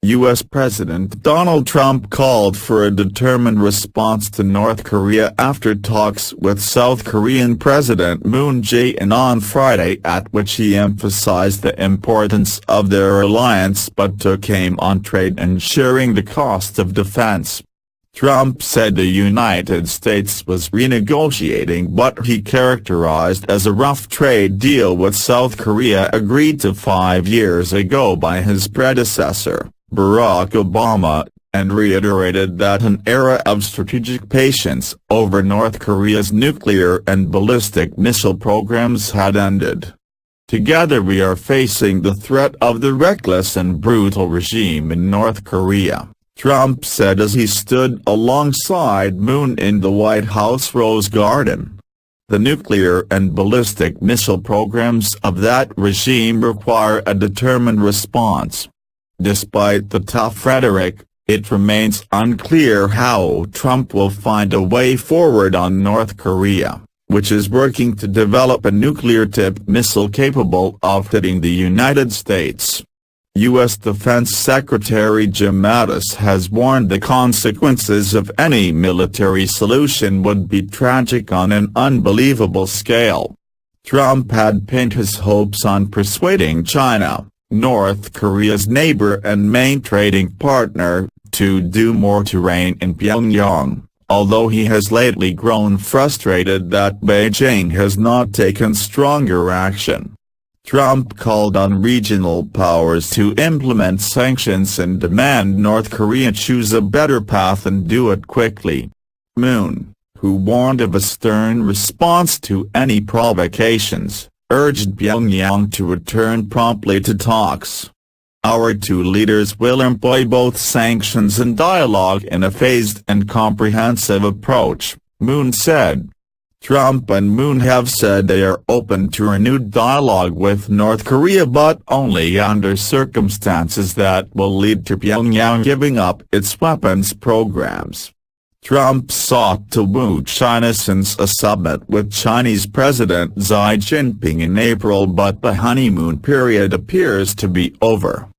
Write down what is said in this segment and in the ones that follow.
U.S. President Donald Trump called for a determined response to North Korea after talks with South Korean President Moon Jae-in on Friday, at which he emphasized the importance of their alliance but took aim on trade and sharing the cost of defense. Trump said the United States was renegotiating what he characterized as a rough trade deal with South Korea agreed to 5 years ago by his predecessor, Barack Obama, and reiterated that an era of strategic patience over North Korea's nuclear and ballistic missile programs had ended. Together we are facing the threat of the reckless and brutal regime in North Korea, Trump said as he stood alongside Moon in the White House Rose Garden. The nuclear and ballistic missile programs of that regime require a determined response. Despite the tough rhetoric, it remains unclear how Trump will find a way forward on North Korea, which is working to develop a nuclear-tipped missile capable of hitting the United States. U.S. Defense Secretary Jim Mattis has warned the consequences of any military solution would be tragic on an unbelievable scale. Trump had pinned his hopes on persuading China, North Korea's neighbor and main trading partner, to do more to rein in Pyongyang, although he has lately grown frustrated that Beijing has not taken stronger action. Trump called on regional powers to implement sanctions and demand North Korea choose a better path and do it quickly. Moon, who warned of a stern response to any provocations, urged Pyongyang to return promptly to talks. Our two leaders will employ both sanctions and dialogue in a phased and comprehensive approach, Moon said. Trump and Moon have said they are open to renewed dialogue with North Korea but only under circumstances that will lead to Pyongyang giving up its weapons programs. Trump sought to woo China since a summit with Chinese President Xi Jinping in April, but the honeymoon period appears to be over.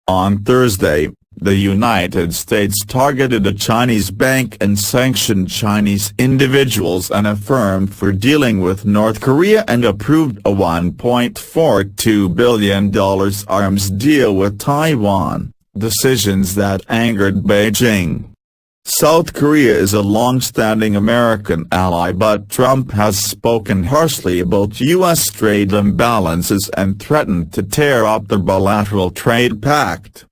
On Thursday, the United States targeted a Chinese bank and sanctioned Chinese individuals and a firm for dealing with North Korea and approved a $1.42 billion arms deal with Taiwan, decisions that angered Beijing. South Korea is a long-standing American ally, but Trump has spoken harshly about U.S. trade imbalances and threatened to tear up the bilateral trade pact.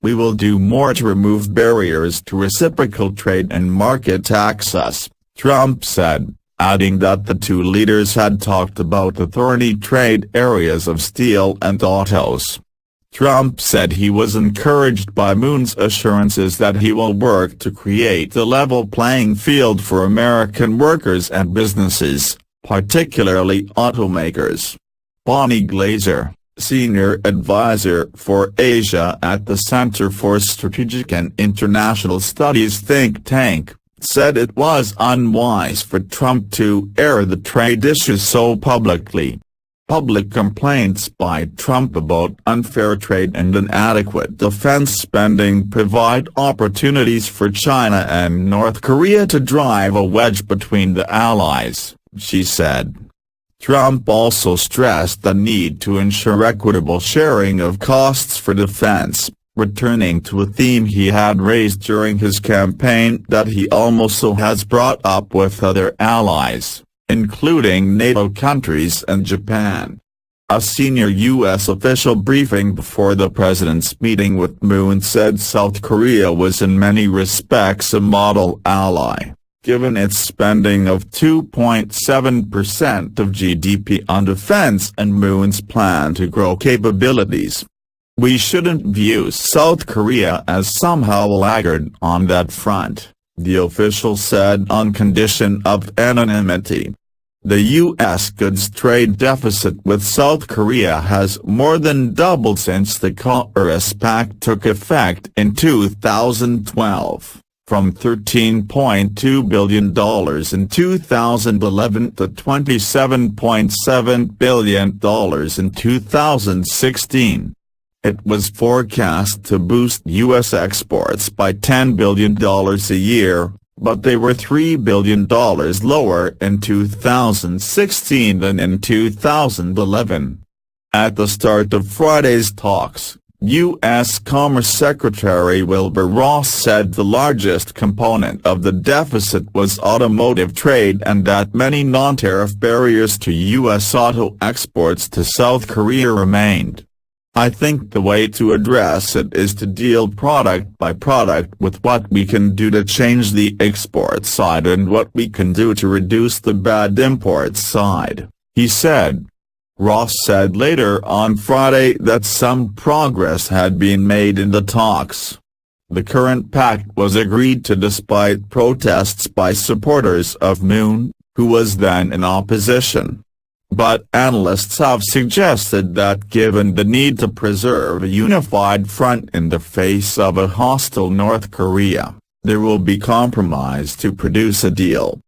We will do more to remove barriers to reciprocal trade and market access, Trump said, adding that the two leaders had talked about the thorny trade areas of steel and autos. Trump said he was encouraged by Moon's assurances that he will work to create a level playing field for American workers and businesses, particularly automakers. Bonnie Glazer, senior advisor for Asia at the Center for Strategic and International Studies think tank, said it was unwise for Trump to air the trade issue so publicly. Public complaints by Trump about unfair trade and inadequate defense spending provide opportunities for China and North Korea to drive a wedge between the allies, she said. Trump also stressed the need to ensure equitable sharing of costs for defense, returning to a theme he had raised during his campaign that he also has brought up with other allies, including NATO countries and Japan. A senior U.S. official briefing before the president's meeting with Moon said South Korea was in many respects a model ally, given its spending of 2.7% of GDP on defense and Moon's plan to grow capabilities. We shouldn't view South Korea as somehow a laggard on that front, the official said on condition of anonymity. The U.S. goods trade deficit with South Korea has more than doubled since the Characterized Pact took effect in 2012, from $13.2 billion in 2011 to $27.7 billion in 2016. It was forecast to boost U.S. exports by $10 billion a year, but they were $3 billion lower in 2016 than in 2011. At the start of Friday's talks, U.S. Commerce Secretary Wilbur Ross said the largest component of the deficit was automotive trade and that many non-tariff barriers to U.S. auto exports to South Korea remained. I think the way to address it is to deal product by product with what we can do to change the export side and what we can do to reduce the bad import side, he said. Ross said later on Friday that some progress had been made in the talks. The current pact was agreed to despite protests by supporters of Moon, who was then in opposition. But analysts have suggested that given the need to preserve a unified front in the face of a hostile North Korea, there will be compromise to produce a deal.